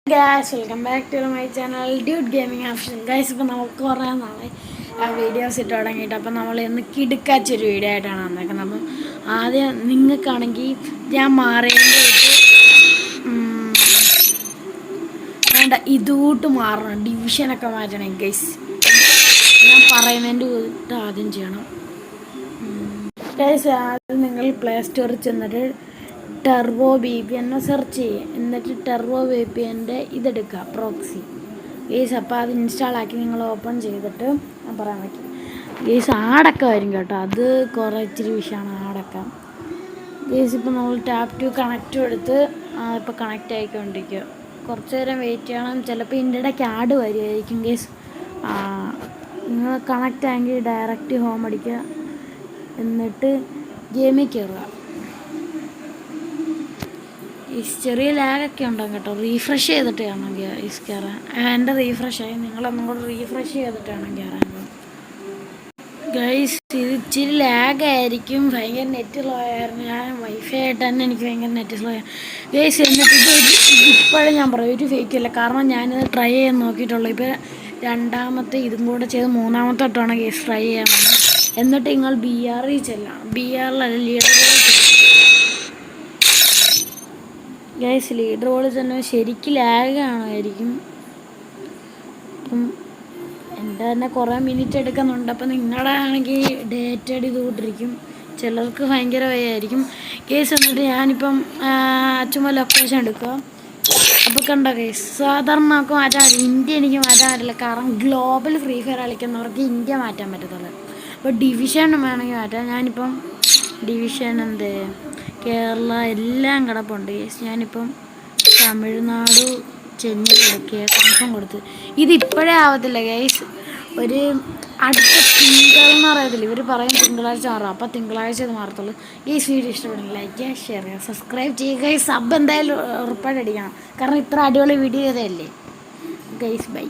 Guys, welcome back to my channel Dude Gaming Option. Guys, ഇപ്പോൾ നമുക്ക് കുറേ നാളെ വീഡിയോസ് ഇട്ട് തുടങ്ങിയിട്ട് അപ്പോൾ നമ്മൾ ഇന്ന് കിടുക്കാച്ചൊരു വീഡിയോ ആയിട്ടാണ് വന്നേക്കുന്നത്. അപ്പം ആദ്യം നിങ്ങൾക്കാണെങ്കിൽ ഞാൻ മാറേണ്ടി വേണ്ട ഇതുകൂട്ട് മാറണം, ഡിവിഷനൊക്കെ മാറ്റണം ഗൈസ്. ഞാൻ പറയുന്നതിൻ്റെ കൂട്ട് ആദ്യം ചെയ്യണം ഗൈസ്. ആദ്യം നിങ്ങൾ പ്ലേ സ്റ്റോറിൽ ചെന്നിട്ട് ടെർബോ VPN സെർച്ച് ചെയ്യുക. എന്നിട്ട് ടെർബോ VPNൻ്റെ ഇതെടുക്കുക, പ്രോക്സി ഗേസ്. അപ്പോൾ അത് ഇൻസ്റ്റാളാക്കി നിങ്ങൾ ഓപ്പൺ ചെയ്തിട്ട് ഞാൻ പറയാൻ പറ്റും ഗേസ്. ആടക്കം വരും കേട്ടോ, അത് കുറേ ഇച്ചിരി വിഷയമാണ് ആടക്കം ഗേസ്. ഇപ്പോൾ നമ്മൾ ടാപ്പ് ടു കണക്റ്റും എടുത്ത് ഇപ്പോൾ കണക്റ്റ് ആയിക്കൊണ്ടിരിക്കുക. കുറച്ച് നേരം വെയിറ്റ് ചെയ്യണം, ചിലപ്പോൾ ഇതിൻ്റെ ഇടയ്ക്ക് ആഡ് വരുമായിരിക്കും ഗേസ്. നിങ്ങൾ കണക്റ്റ് ആയെങ്കിൽ ഡയറക്റ്റ് ഹോം അടിക്കുക, എന്നിട്ട് ഗെയിമിൽ കയറുക. ഈ ചെറിയ ലാഗൊക്കെ ഉണ്ടാകും കേട്ടോ. റീഫ്രഷ് ചെയ്തിട്ട് വേണം കയറാൻ. എൻ്റെ റീഫ്രഷായി, നിങ്ങളൊന്നും കൂടെ റീഫ്രഷ് ചെയ്തിട്ട് വേണം കയറാൻ ഗൈസ്. ഇത് ഇച്ചിരി ലാഗായിരിക്കും, ഭയങ്കര നെറ്റ് സ്ലോ ആയിരുന്നു. ഞാൻ വൈഫൈ ആയിട്ട് തന്നെ എനിക്ക് ഭയങ്കര നെറ്റ് സ്ലോ ആയി ഗൈസ്. എന്നിട്ട് ഇപ്പോഴും ഞാൻ പറയും ഒരു ഫേക്ക് അല്ല, കാരണം ഞാനിത് ട്രൈ ചെയ്യാൻ നോക്കിയിട്ടുള്ളൂ. ഇപ്പോൾ രണ്ടാമത്തെ ഇതും കൂടെ ചെയ്ത് മൂന്നാമത്തെ തൊട്ടാണ് ഗൈസ് ട്രൈ ചെയ്യാൻ വന്നത്. എന്നിട്ട് നിങ്ങൾ BR ചെല്ലണം, BRലല്ല ലീഡർ ഗൈസ്. ലീഡർ ബോൾ തന്നെ ശരിക്കും ലാഗ് കാണുമായിരിക്കും. അപ്പം എൻ്റെ തന്നെ കുറേ മിനിറ്റ് എടുക്കുന്നുണ്ട്. അപ്പം നിങ്ങളുടെ ആണെങ്കിൽ ഡേറ്റഡ് ഇത് കൂട്ടിരിക്കും, ചിലർക്ക് ഭയങ്കര വയ്യായിരിക്കും കേസ്. എന്നിട്ട് ഞാനിപ്പം ചുമ്മാ ലൊക്കേഷൻ എടുക്കുക. അപ്പോൾ കണ്ടോ കേസ്, സാധാരണ നമുക്ക് മാറ്റാൻ പറ്റും, ഇന്ത്യ എനിക്ക് മാറ്റാൻ പറ്റില്ല, കാരണം ഗ്ലോബൽ ഫ്രീ ഫയർ കളിക്കുന്നവർക്ക് ഇന്ത്യ മാറ്റാൻ പറ്റത്തുള്ളൂ. അപ്പോൾ ഡിവിഷൻ വേണമെങ്കിൽ മാറ്റാം. ഞാനിപ്പം ഡിവിഷൻ കേരള എല്ലാം കിടപ്പുണ്ട് ഗേസ്. ഞാനിപ്പം തമിഴ്നാട് ചെന്നൈ എടുക്കുക, കൺഫേം കൊടുത്ത്. ഇതിപ്പോഴേ ആവത്തില്ല ഗൈസ്, ഒരു അടുത്ത തിങ്കളെന്ന് പറയത്തില്ല, ഇവർ പറയും തിങ്കളാഴ്ച മാറും. അപ്പോൾ തിങ്കളാഴ്ച ഇത് മാറത്തുള്ളൂ. ഈ വീഡിയോ ഇഷ്ടപ്പെടുന്നു ലൈക്ക് ചെയ്യുക, ഷെയർ ചെയ്യുക, സബ്സ്ക്രൈബ് ചെയ്യുക. സബ് എന്തായാലും ഉറപ്പായിട്ട് അടിക്കണം, കാരണം ഇത്ര അടിപൊളി വീഡിയോ ചെയ്തതല്ലേ ഗൈസ്. ബൈ.